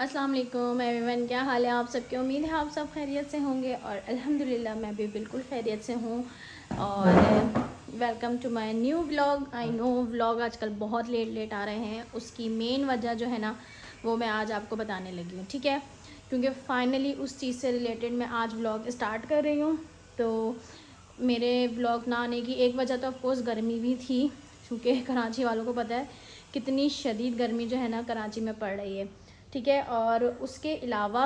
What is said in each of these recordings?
अस्सलाम वालेकुम एवरीवन, क्या हाल है आप सबके। उम्मीद है आप सब खैरियत से होंगे और अल्हम्दुलिल्लाह मैं भी बिल्कुल खैरियत से हूँ। और welcome to my new vlog. I know vlog आजकल बहुत लेट आ रहे हैं, उसकी मेन वजह जो है ना वो मैं आज आपको बताने लगी हूँ, ठीक है। क्योंकि फ़ाइनली उस चीज़ से रिलेटेड मैं आज व्लॉग स्टार्ट कर रही हूँ। तो मेरे व्लॉग ना आने की एक वजह तो ऑफकोर्स गर्मी भी थी, क्योंकि कराची वालों को पता है कितनी शदीद गर्मी जो है ना कराची में पड़ रही है, ठीक है। और उसके अलावा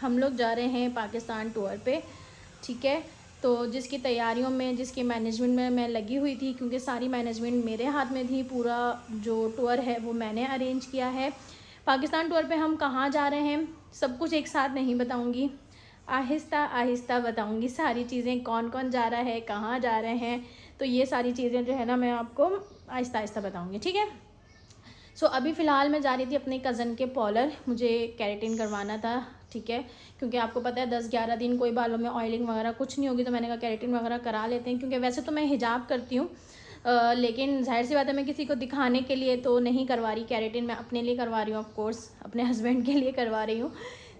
हम लोग जा रहे हैं पाकिस्तान टूर पे, ठीक है। तो जिसकी तैयारियों में, जिसकी मैनेजमेंट में मैं लगी हुई थी, क्योंकि सारी मैनेजमेंट मेरे हाथ में थी। पूरा जो टूर है वो मैंने अरेंज किया है। पाकिस्तान टूर पे हम कहाँ जा रहे हैं सब कुछ एक साथ नहीं बताऊंगी, आहिस्ता आहिस्ता बताऊंगी सारी चीज़ें, कौन कौन जा रहा है, कहाँ जा रहे हैं। तो ये सारी चीज़ें जो है ना मैं आपको आहिस्ता आहिस्ता बताऊंगी, ठीक है। सो अभी फ़िलहाल मैं जा रही थी अपने कज़न के पॉलर, मुझे केराटिन करवाना था, ठीक है। क्योंकि आपको पता है 10-11 दिन कोई बालों में ऑयलिंग वगैरह कुछ नहीं होगी, तो मैंने कहा केराटिन वगैरह करा लेते हैं। क्योंकि वैसे तो मैं हिजाब करती हूँ, लेकिन जाहिर सी बात है मैं किसी को दिखाने के लिए तो नहीं करवा रही केराटिन, मैं अपने लिए करवा रही हूँ, ऑफ कोर्स अपने हस्बैंड के लिए करवा रही हूँ।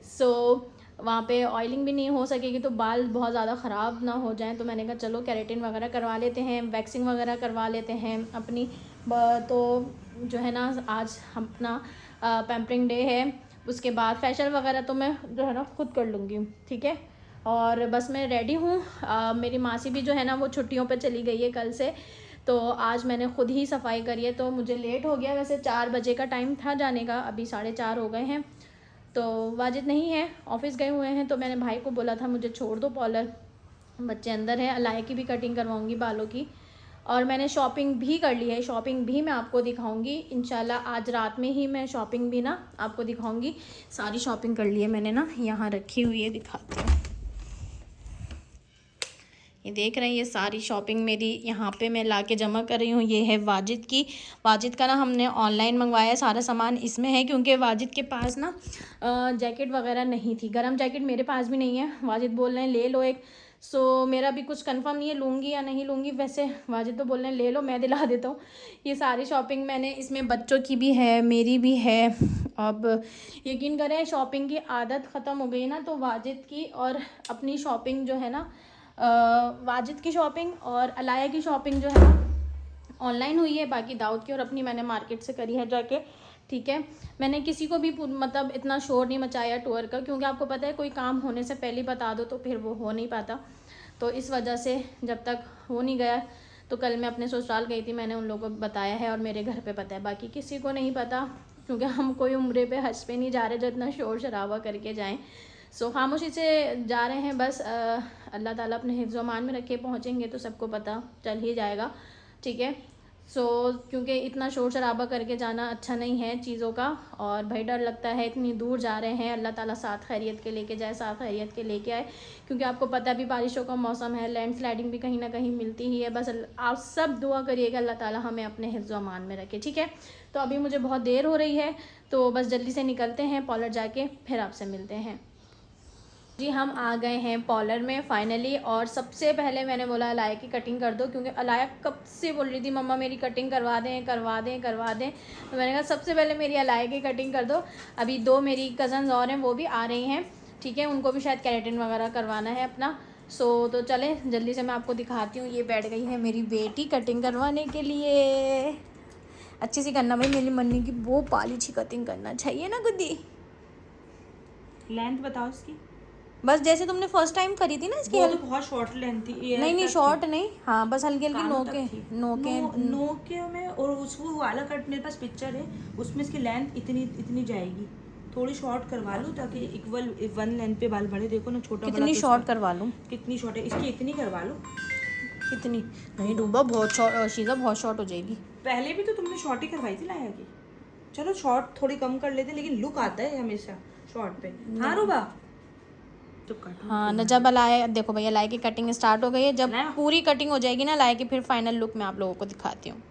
सो वहाँ पे ऑयलिंग भी नहीं हो सकेगी तो बाल बहुत ज़्यादा ख़राब ना हो जाएं, तो मैंने कहा चलो केराटिन वगैरह करवा लेते हैं, वैक्सिंग वगैरह करवा लेते हैं अपनी। तो जो है ना आज अपना पैम्परिंग डे है, उसके बाद फैशियल वगैरह तो मैं जो है ना खुद कर लूँगी, ठीक है। और बस मैं रेडी हूँ। मेरी मासी भी जो है ना वो छुट्टियों पे चली गई है कल से, तो आज मैंने खुद ही सफाई करी है। तो मुझे लेट हो गया, वैसे 4 बजे का टाइम था जाने का, अभी 4:30 हो गए हैं। तो वाजिद नहीं है, ऑफिस गए हुए हैं, तो मैंने भाई को बोला था मुझे छोड़ दो पॉलर, बच्चे अंदर हैं। अलाया की भी कटिंग करवाऊँगी बालों की, और मैंने शॉपिंग भी कर ली है, शॉपिंग भी मैं आपको दिखाऊंगी इंशाल्लाह। आज रात में ही मैं शॉपिंग भी ना आपको दिखाऊंगी। सारी शॉपिंग कर ली है मैंने ना, यहाँ रखी हुई है, दिखाती हूँ। ये देख रहे हैं, ये सारी शॉपिंग मेरी यहाँ पे मैं लाके जमा कर रही हूँ। ये है वाजिद की, वाजिद का ना हमने ऑनलाइन मंगवाया, सारा सामान इसमें है। क्योंकि वाजिद के पास ना जैकेट वगैरह नहीं थी, गर्म जैकेट मेरे पास भी नहीं है। वाजिद बोल रहे हैं ले लो एक। सो मेरा भी कुछ कंफर्म नहीं है लूँगी या नहीं लूँगी, वैसे वाजिद तो बोल रहे हैं ले लो, मैं दिला देता हूँ। ये सारी शॉपिंग मैंने, इसमें बच्चों की भी है, मेरी भी है। अब यकीन करें शॉपिंग की आदत ख़त्म हो गई ना, तो वाजिद की और अपनी शॉपिंग जो है ना, वाजिद की शॉपिंग और अलाया की शॉपिंग जो है ना ऑनलाइन हुई है। बाकी दाऊद की और अपनी मैंने मार्केट से करी है जाके, ठीक है। मैंने किसी को भी मतलब इतना शोर नहीं मचाया टूर का, क्योंकि आपको पता है कोई काम होने से पहले बता दो तो फिर वो हो नहीं पाता। तो इस वजह से जब तक हो नहीं गया, तो कल मैं अपने ससुराल गई थी, मैंने उन लोगों को बताया है और मेरे घर पे पता है, बाकी किसी को नहीं पता। क्योंकि हम कोई उम्रे पे हज पे नहीं जा रहे जो इतना शोर शराबा करके जाएँ। सो खामोशी से जा रहे हैं बस। अल्लाह ताला अपने हिफ्ज़ अमान में रखे, पहुँचेंगे तो सबको पता चल ही जाएगा, ठीक है। सो क्योंकि इतना शोर शराबा करके जाना अच्छा नहीं है चीज़ों का, और भाई डर लगता है, इतनी दूर जा रहे हैं। अल्लाह ताला साथ खैरियत के लेके जाए, साथ खैरियत के लेके आए। क्योंकि आपको पता है अभी बारिशों का मौसम है, लैंडस्लाइडिंग भी कहीं ना कहीं मिलती ही है। बस आप सब दुआ करिएगा अल्लाह ताला हमें अपने हिफ्ज़ अमान में रखे, ठीक है। तो अभी मुझे बहुत देर हो रही है, तो बस जल्दी से निकलते हैं पॉलर जाके, फिर आपसे मिलते हैं। जी हम आ गए हैं पॉलर में फाइनली। और सबसे पहले मैंने बोला अलाया की कटिंग कर दो, क्योंकि अलाया कब से बोल रही थी मम्मा मेरी कटिंग करवा दें करवा दें करवा दें। तो मैंने कहा सबसे पहले मेरी अलाया की कटिंग कर दो। अभी 2 मेरी कज़न्स और हैं, वो भी आ रही हैं, ठीक है। उनको भी शायद केराटिन वगैरह करवाना है अपना। तो चले जल्दी से मैं आपको दिखाती हूँ। ये बैठ गई है मेरी बेटी कटिंग करवाने के लिए। अच्छी सी करना भाई, मेरी मन्नी की वो पालिछी कटिंग करना चाहिए ना गुद्दी। लेंथ बताओ इसकी। बस जैसे तुमने फर्स्ट टाइम करी थी ना इसकी, वो तो बहुत शॉर्ट लेंथ थी। नहीं शॉर्ट नहीं, हाँ बस हल्की हल्की नोके में। और उसको वाला कट मेरे पास पिक्चर है, उसमें इसकी लेंथ इतनी जाएगी। थोड़ी शॉर्ट करवा लूँ ताकि इक्वल वन लेंथ पे बाल बढ़े। देखो ना छोटा कितनी शॉर्ट करवा लूँ, कितनी शॉर्ट है इसकी, इतनी करवा लो। कितनी नहीं डूबा, बहुत शॉर्ट शीज़ा, बहुत शॉर्ट हो जाएगी। पहले भी तो तुमने शॉर्ट ही करवाई थी लाया की। चलो शॉर्ट थोड़ी कम कर लेते, लेकिन लुक आता है हमेशा शॉर्ट पे। हाँ रूबा हाँ न, जब अलाया देखो भैया अलाया की कटिंग स्टार्ट हो गई है। जब पूरी कटिंग हो जाएगी ना अलाया की, फिर फाइनल लुक मैं आप लोगों को दिखाती हूँ।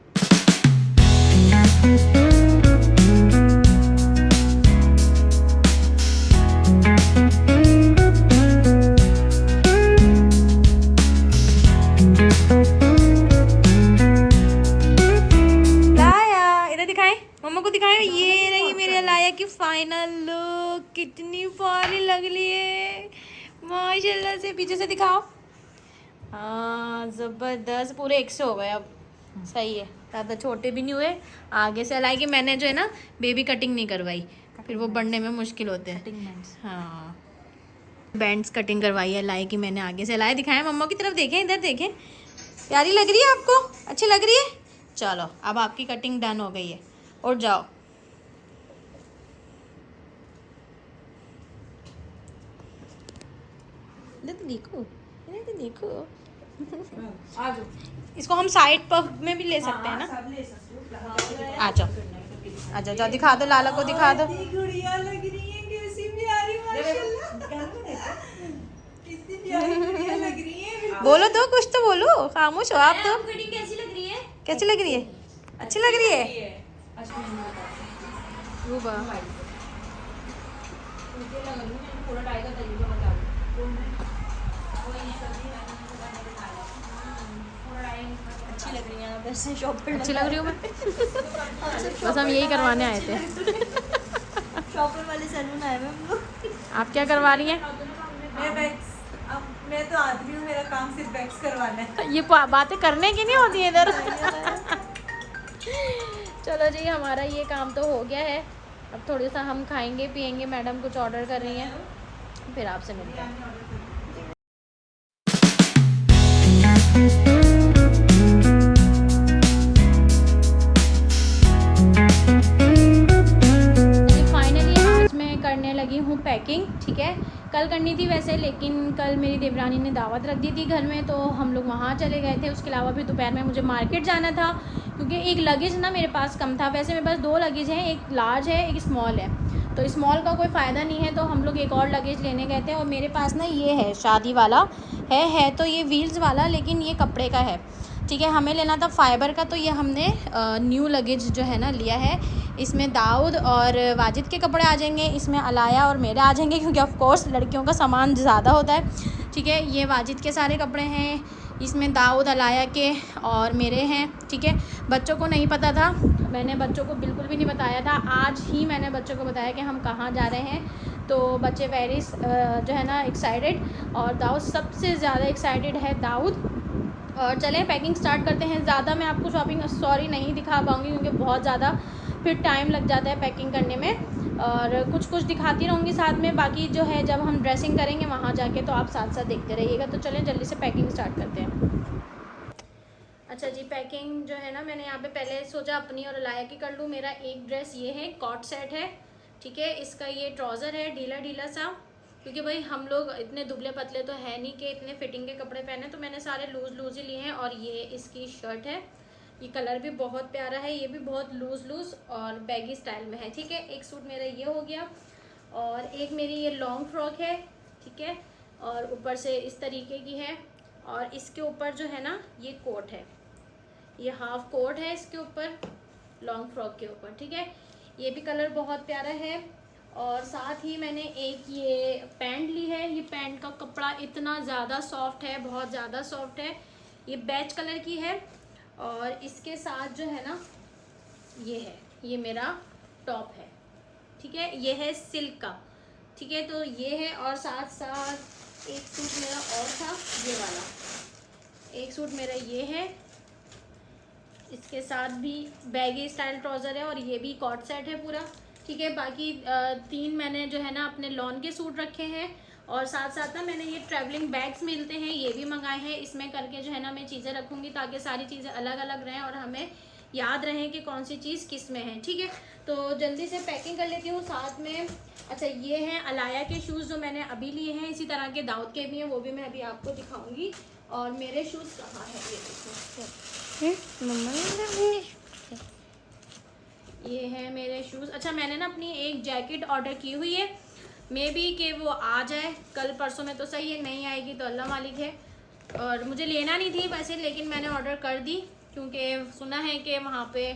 लाया इधर दिखाएं, मम्मा को दिखाएं, ये रही मेरी अलाया की फाइनल लुक। कितनी प्यारी लग रही है माशाल्लाह से। पीछे से दिखाओ। हाँ ज़बरदस्त, पूरे 100 हो गए अब। सही है, ज़्यादा छोटे भी नहीं हुए। आगे से हालांकि मैंने जो है ना बेबी कटिंग नहीं करवाई, फिर वो बढ़ने में मुश्किल होते हैं। हाँ बैंड्स कटिंग करवाई है लाई की मैंने। आगे से लाए दिखाएं, मम्मा की तरफ देखें, इधर देखें। प्यारी लग रही है आपको? अच्छी लग रही है? चलो अब आपकी कटिंग डन हो गई है, और जाओ। देखो देखो आ जाओ। इसको हम साइड पफ में भी ले सकते हैं ना? सब ले सकते हो। आ जाओ आ जाओ, जाओ दिखा दो, लाला को दिखा दो। गुड़िया लग रही है, कैसी प्यारी माशाल्लाह। कितनी प्यारी गुड़िया लग रही है। बोलो तो, कुछ तो बोलो, खामोश हो आप तो। कटिंग कैसी लग रही है? कैसी लग रही है? अच्छी लग रही है। अच्छी लग रही है वैसे शॉप पर। अच्छी लग रही हूँ मैं? बस हम यही करवाने आए थे। शॉपर वाले सैलून आए हुए हम लोग। आप क्या करवा रही हैं? मैं वैक्स, अब मैं तो आदमी हूँ, मेरा काम सिर्फ वैक्स करवाना है। ये बातें करने की नहीं होती है इधर। चलो जी, हमारा ये काम तो हो गया है। अब थोड़ी सा हम खाएंगे पिएंगे, मैडम कुछ ऑर्डर कर रही हैं, फिर आपसे मिलते हैं। करने लगी हूँ पैकिंग, ठीक है। कल करनी थी वैसे, लेकिन कल मेरी देवरानी ने दावत रख दी थी घर में, तो हम लोग वहाँ चले गए थे। उसके अलावा भी दोपहर में मुझे मार्केट जाना था, क्योंकि एक लगेज ना मेरे पास कम था। वैसे मेरे पास 2 लगेज हैं, एक लार्ज है एक स्मॉल है, तो स्मॉल का कोई फ़ायदा नहीं है, तो हम लोग एक और लगेज लेने गए थे। और मेरे पास ना ये है शादी वाला है तो ये व्हील्स वाला, लेकिन ये कपड़े का है, ठीक है। हमें लेना था फाइबर का, तो ये हमने न्यू लगेज जो है ना लिया है। इसमें दाऊद और वाजिद के कपड़े आ जाएंगे, इसमें अलाया और मेरे आ जाएंगे, क्योंकि ऑफ कोर्स लड़कियों का सामान ज़्यादा होता है, ठीक है। ये वाजिद के सारे कपड़े हैं, इसमें दाऊद अलाया के और मेरे हैं, ठीक है। बच्चों को नहीं पता था, मैंने बच्चों को बिल्कुल भी नहीं बताया था। आज ही मैंने बच्चों को बताया कि हम कहाँ जा रहे हैं, तो बच्चे वेरी जो है ना एक्साइटेड, और दाऊद सबसे ज़्यादा एक्साइटेड है दाऊद। और चलें पैकिंग स्टार्ट करते हैं। ज़्यादा मैं आपको शॉपिंग सॉरी नहीं दिखा पाऊँगी, क्योंकि बहुत ज़्यादा फिर टाइम लग जाता है पैकिंग करने में, और कुछ दिखाती रहूँगी साथ में। बाकी जो है जब हम ड्रेसिंग करेंगे वहाँ जाके, तो आप साथ साथ देखते रहिएगा। तो चलें जल्दी से पैकिंग स्टार्ट करते हैं। अच्छा जी, पैकिंग जो है ना, मैंने यहाँ पे पहले सोचा अपनी और अलाया की कर लूँ। मेरा एक ड्रेस ये है, कॉट सेट है, ठीक है। इसका ये ट्राउज़र है ढीला ढीला सा, क्योंकि भाई हम लोग इतने दुबले पतले तो है नहीं कि इतने फिटिंग के कपड़े पहने, तो मैंने सारे लूज़ ही लिए हैं। और ये इसकी शर्ट है, ये कलर भी बहुत प्यारा है, ये भी बहुत लूज़ और बैगी स्टाइल में है, ठीक है। एक सूट मेरा ये हो गया, और एक मेरी ये लॉन्ग फ्रॉक है, ठीक है, और ऊपर से इस तरीके की है। और इसके ऊपर जो है ना ये कोट है, ये हाफ कोट है इसके ऊपर, लॉन्ग फ्रॉक के ऊपर, ठीक है। ये भी कलर बहुत प्यारा है। और साथ ही मैंने एक ये पैंट ली है। ये पैंट का कपड़ा इतना ज़्यादा सॉफ्ट है, बहुत ज़्यादा सॉफ्ट है। ये बेज कलर की है, और इसके साथ जो है ना ये है, ये मेरा टॉप है, ठीक है। ये है सिल्क का, ठीक है, तो ये है। और साथ साथ एक सूट मेरा और था, ये वाला एक सूट मेरा ये है, इसके साथ भी बैगी स्टाइल ट्राउज़र है, और ये भी कॉट सेट है पूरा, ठीक है। बाकी 3 मैंने जो है ना अपने लॉन के सूट रखे हैं, और साथ साथ ना मैंने ये ट्रैवलिंग बैग्स मिलते हैं, ये भी मंगाए हैं। इसमें करके जो है ना मैं चीज़ें रखूँगी, ताकि सारी चीज़ें अलग अलग रहें और हमें याद रहें कि कौन सी चीज़ किस में है, ठीक है। तो जल्दी से पैकिंग कर लेती हूँ साथ में। अच्छा, ये हैं अलाया के शूज़ जो मैंने अभी लिए हैं, इसी तरह के दाऊद के भी हैं, वो भी मैं अभी आपको दिखाऊँगी। और मेरे शूज़ कहाँ हैं, ये देखो, ये है मेरे शूज़। अच्छा, मैंने ना अपनी एक जैकेट ऑर्डर की हुई है, मे बी कि वो आ जाए कल परसों में, तो सही है, नहीं आएगी तो अल्लाह मालिक है। और मुझे लेना नहीं थी वैसे, लेकिन मैंने ऑर्डर कर दी, क्योंकि सुना है कि वहाँ पे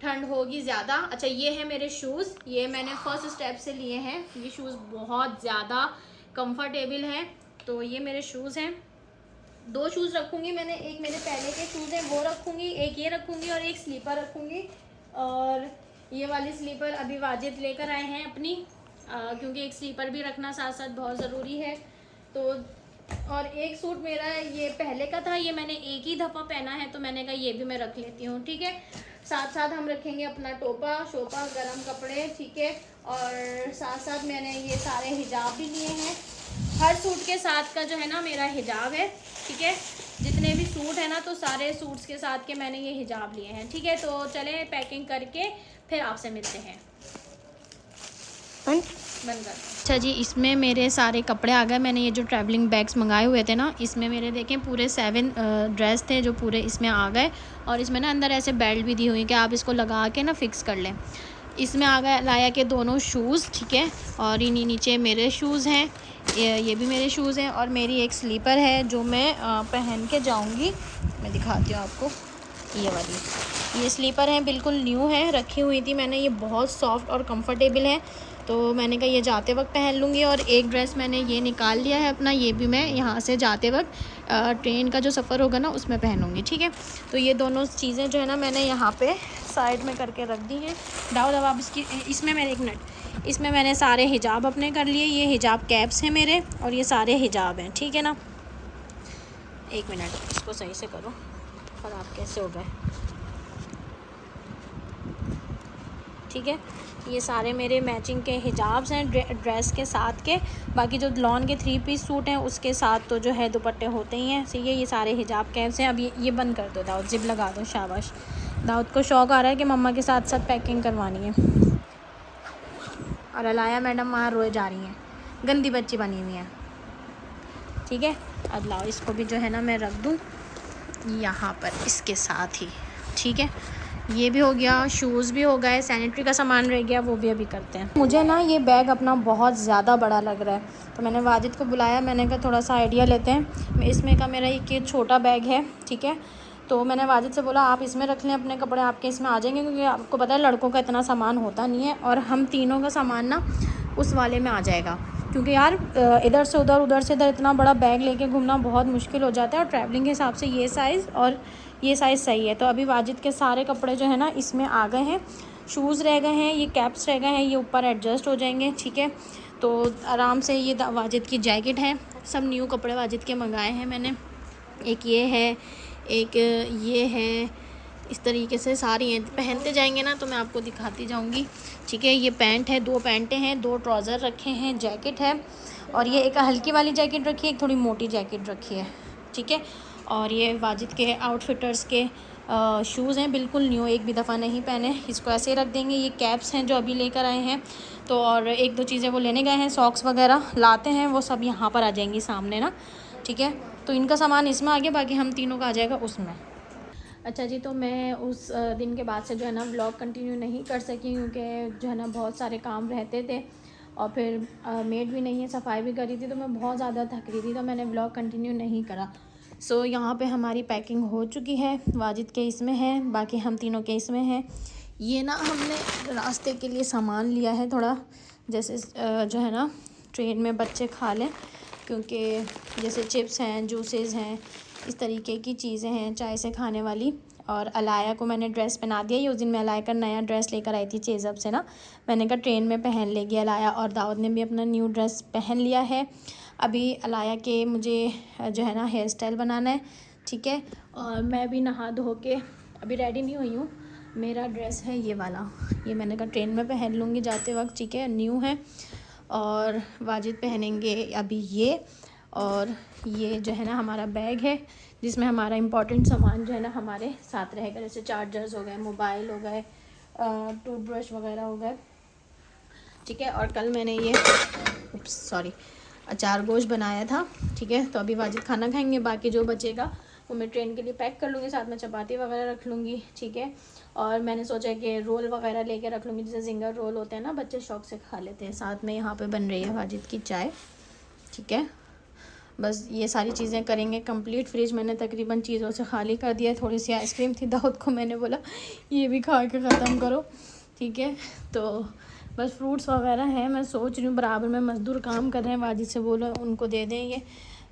ठंड होगी ज़्यादा। अच्छा, ये है मेरे शूज़, ये मैंने फर्स्ट स्टेप से लिए हैं। ये शूज़ बहुत ज़्यादा कंफर्टेबल हैं, तो ये मेरे शूज़ हैं। 2 शूज़ रखूँगी मैंने, एक मेरे पहले के शूज़ हैं वो रखूँगी, एक ये रखूँगी, और एक स्लीपर रखूँगी। और ये वाली स्लीपर अभी वाजिद लेकर आए हैं अपनी, क्योंकि एक स्लीपर भी रखना साथ साथ बहुत ज़रूरी है। तो और एक सूट मेरा ये पहले का था, ये मैंने एक ही दफ़ा पहना है, तो मैंने कहा ये भी मैं रख लेती हूँ, ठीक है। साथ साथ हम रखेंगे अपना टोपा शोपा गर्म कपड़े, ठीक है। और साथ साथ मैंने ये सारे हिजाब भी लिए हैं। हर सूट के साथ का जो है ना मेरा हिजाब है, ठीक है। जितने भी सूट है ना, तो सारे सूट्स के साथ के मैंने ये हिजाब लिए हैं, ठीक है। तो चलें पैकिंग करके फिर आपसे मिलते हैं। बंद कर। अच्छा जी, इसमें मेरे सारे कपड़े आ गए। मैंने ये जो ट्रैवलिंग बैग्स मंगाए हुए थे ना, इसमें मेरे देखें पूरे 7 ड्रेस थे जो पूरे इसमें आ गए। और इसमें ना अंदर ऐसे बेल्ट भी दी हुई कि आप इसको लगा के ना फिक्स कर लें। इसमें आ गए लाया के दोनों शूज़, ठीक है। और इन्हीं नीचे मेरे शूज़ हैं, ये भी मेरे शूज़ हैं। और मेरी एक स्लीपर है जो मैं पहन के जाऊँगी। मैं दिखाती हूँ आपको, ये वाली ये स्लीपर है, बिल्कुल न्यू है, रखी हुई थी मैंने। ये बहुत सॉफ्ट और कंफर्टेबल है, तो मैंने कहा ये जाते वक्त पहन लूँगी। और एक ड्रेस मैंने ये निकाल लिया है अपना, ये भी मैं यहाँ से जाते वक्त ट्रेन का जो सफ़र होगा ना उसमें पहनूँगी, ठीक है। तो ये दोनों चीज़ें जो है ना मैंने यहाँ पे साइड में करके रख दी हैं। दाऊद अब आप इसमें मैंने एक मिनट, इसमें मैंने सारे हिजाब अपने कर लिए। ये हिजाब कैप्स हैं मेरे और ये सारे हिजाब हैं, ठीक है ना। एक मिनट, इसको सही से करो, ख़राब कैसे हो गए, ठीक है। ये सारे मेरे मैचिंग के हिजाब्स हैं ड्रेस के साथ के। बाकी जो लॉन के 3 पीस सूट हैं उसके साथ तो जो है दुपट्टे होते ही हैं, सही है। ये सारे हिजाब कैप्स हैं। अब ये बंद कर दो दाऊद, जिप लगा दो, शाबाश। दाऊद को शौक़ आ रहा है कि मम्मा के साथ साथ पैकिंग करवानी है। और अलाया मैडम वहाँ रोए जा रही हैं, गंदी बच्ची बनी हुई हैं, ठीक है। अब लाओ इसको भी जो है ना मैं रख दूँ यहाँ पर इसके साथ ही, ठीक है। ये भी हो गया, शूज़ भी हो गए, सैनिटरी का सामान रह गया, वो भी अभी करते हैं। मुझे ना ये बैग अपना बहुत ज़्यादा बड़ा लग रहा है, तो मैंने वाजिद को बुलाया। मैंने कहा थोड़ा सा आइडिया लेते हैं। इसमें का मेरा एक छोटा बैग है, ठीक है। तो मैंने वाजिद से बोला आप इसमें रख लें अपने कपड़े, आपके इसमें आ जाएंगे, क्योंकि आपको पता है लड़कों का इतना सामान होता नहीं है। और हम तीनों का सामान ना उस वाले में आ जाएगा, क्योंकि यार इधर से उधर उधर से इधर इतना बड़ा बैग लेके घूमना बहुत मुश्किल हो जाता है। और ट्रैवलिंग के हिसाब से ये साइज़ और ये साइज़ सही है। तो अभी वाजिद के सारे कपड़े जो है ना इसमें आ गए हैं। शूज़ रह गए हैं, ये कैप्स रह गए हैं, ये ऊपर एडजस्ट हो जाएंगे, ठीक है। तो आराम से ये वाजिद की जैकेट है, सब न्यू कपड़े वाजिद के मंगाए हैं मैंने। एक ये है, एक ये है, इस तरीके से सारी हैं। पहनते जाएंगे ना तो मैं आपको दिखाती जाऊंगी, ठीक है। ये पैंट है, 2 पैंटें हैं, 2 ट्राउज़र रखे हैं, जैकेट है। और ये एक हल्की वाली जैकेट रखी है, एक थोड़ी मोटी जैकेट रखी है, ठीक है। और ये वाजिद के आउटफिटर्स के शूज़ हैं, बिल्कुल न्यू, एक भी दफ़ा नहीं पहने। इसको ऐसे रख देंगे। ये कैप्स हैं जो अभी लेकर आए हैं। तो और 1-2 चीज़ें वो लेने गए हैं, सॉक्स वगैरह लाते हैं, वो सब यहाँ पर आ जाएंगी सामने ना, ठीक है। तो इनका सामान इसमें आ गया, बाकी हम तीनों का आ जाएगा उसमें। अच्छा जी, तो मैं उस दिन के बाद से जो है ना व्लॉग कंटिन्यू नहीं कर सकी, क्योंकि जो है ना बहुत सारे काम रहते थे। और फिर मेड भी नहीं है, सफाई भी करी थी, तो मैं बहुत ज़्यादा थक रही थी, तो मैंने व्लॉग कंटिन्यू नहीं करा। सो यहाँ पे हमारी पैकिंग हो चुकी है, वाजिद के इसमें है, बाकी हम तीनों के इसमें है। ये ना हमने रास्ते के लिए सामान लिया है थोड़ा, जैसे जो है ना ट्रेन में बच्चे खा लें, क्योंकि जैसे चिप्स हैं, जूसेस हैं, इस तरीके की चीज़ें हैं चाय से खाने वाली। और अलाया को मैंने ड्रेस पहना दिया। ये उस दिन मैं अलाया का नया ड्रेस लेकर आई थी चेज़अप से ना, मैंने कहा ट्रेन में पहन लेगी अलाया। और दाऊद ने भी अपना न्यू ड्रेस पहन लिया है। अभी अलाया के मुझे जो है ना हेयर स्टाइल बनाना है, ठीक है। और मैं भी नहा धो के अभी रेडी नहीं हुई हूँ। मेरा ड्रेस है ये वाला, ये मैंने कहा ट्रेन में पहन लूँगी जाते वक्त, ठीक है, न्यू है। और वाजिद पहनेंगे अभी ये। और ये जो है ना हमारा बैग है, जिसमें हमारा इम्पोर्टेंट सामान जो है ना हमारे साथ रहेगा, जैसे चार्जर्स हो गए, मोबाइल हो गए, टूथब्रश वगैरह हो गए, ठीक है। और कल मैंने ये अचार गोश्त बनाया था, ठीक है। तो अभी वाजिद खाना खाएंगे, बाकी जो बचेगा वो मैं ट्रेन के लिए पैक कर लूँगी, साथ में चपाती वगैरह रख लूँगी, ठीक है। और मैंने सोचा कि रोल वगैरह लेके रख लूँगी, जैसे जिंगर रोल होते हैं ना, बच्चे शौक से खा लेते हैं। साथ में यहाँ पे बन रही है वाजिद की चाय, ठीक है। बस ये सारी चीज़ें करेंगे कंप्लीट। फ्रिज मैंने तकरीबन चीज़ों से खाली कर दिया है। थोड़ी सी आइसक्रीम थी, दाऊद को मैंने बोला ये भी खा के ख़त्म करो, ठीक है। तो बस फ्रूट्स वगैरह हैं, मैं सोच रही हूँ बराबर में मज़दूर काम कर रहे हैं, वाजिद से बोलो उनको दे दें ये,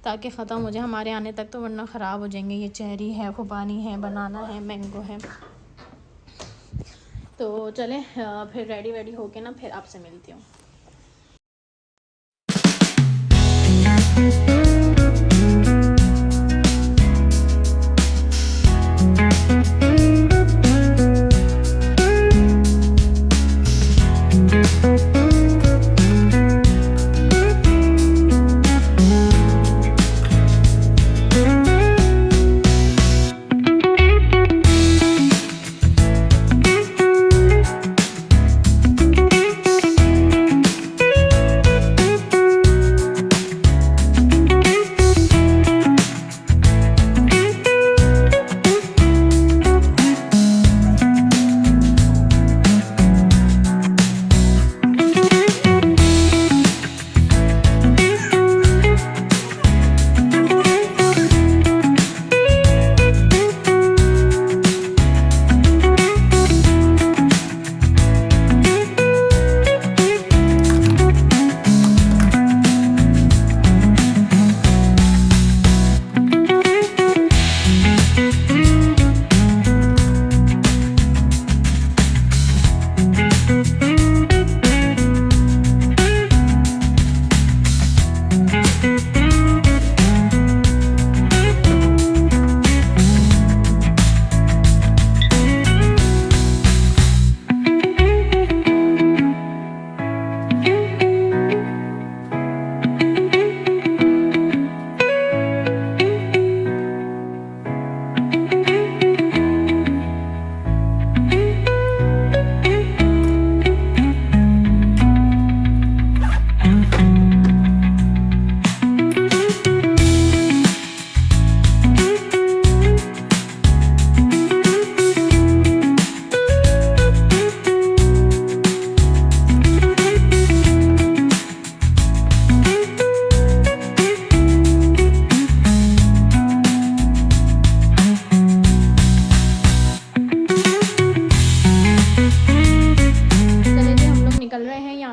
ताकि ख़त्म हो जाए हमारे आने तक, तो वरना ख़राब हो जाएंगे। ये चेरी है, खुबानी है, बनाना है, मैंगो है। तो चलें फिर रेडी वेडी होके ना फिर आपसे मिलती हूँ।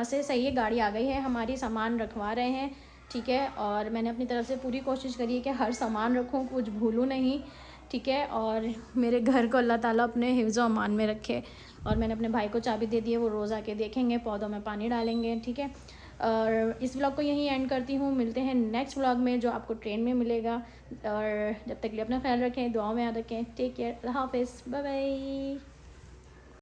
यहाँ से सही है, गाड़ी आ गई है हमारी, सामान रखवा रहे हैं, ठीक है। और मैंने अपनी तरफ से पूरी कोशिश करी है कि हर सामान रखूँ, कुछ भूलूँ नहीं, ठीक है। और मेरे घर को अल्लाह ताला अपने हिफ्ज़ व अमान में रखे। और मैंने अपने भाई को चाबी दे दी है, वो रोज़ आके देखेंगे, पौधों में पानी डालेंगे, ठीक है। और इस व्लॉग को यहीं एंड करती हूँ, मिलते हैं नेक्स्ट व्लॉग में जो आपको ट्रेन में मिलेगा। और जब तक के लिए अपना ख्याल रखें, दुआओं में याद रखें। टेक केयर, अल्लाह हाफ़िज़, बाय बाय।